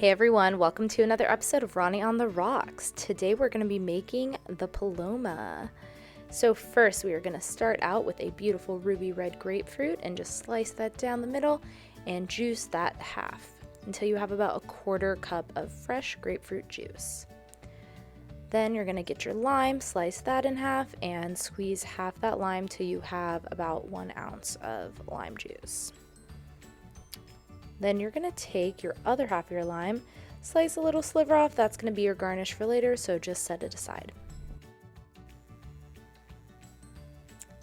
Hey everyone, welcome to another episode of Ronnie on the Rocks. Today we're going to be making the Paloma. So first we are going to start out with a beautiful ruby red grapefruit and just slice that down the middle and juice that half until you have about a quarter cup of fresh grapefruit juice. Then you're going to get your lime, slice that in half, and squeeze half that lime till you have about 1 ounce of lime juice. Then you're going to take your other half of your lime, slice a little sliver off. That's going to be your garnish for later, so just set it aside.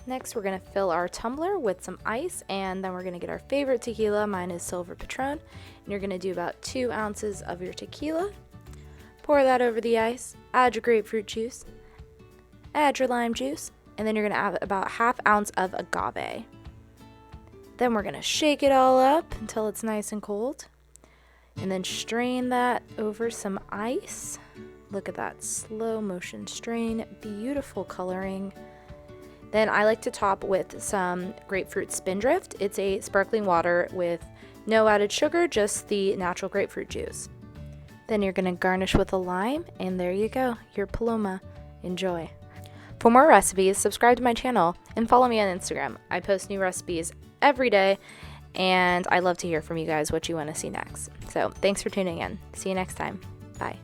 Next, we're going to fill our tumbler with some ice, and then we're going to get our favorite tequila. Mine is Silver Patrón, and you're going to do about 2 ounces of your tequila. Pour that over the ice, add your grapefruit juice, add your lime juice, and then you're going to add about 1/2 ounce of agave. Then we're going to shake it all up until it's nice and cold, and then strain that over some ice. Look at that slow motion strain, beautiful coloring. Then I like to top with some grapefruit Spindrift. It's a sparkling water with no added sugar, just the natural grapefruit juice. Then you're going to garnish with a lime, and there you go, your Paloma. Enjoy. For more recipes, subscribe to my channel and follow me on Instagram. I post new recipes every day, and I love to hear from you guys what you want to see next. So thanks for tuning in. See you next time. Bye.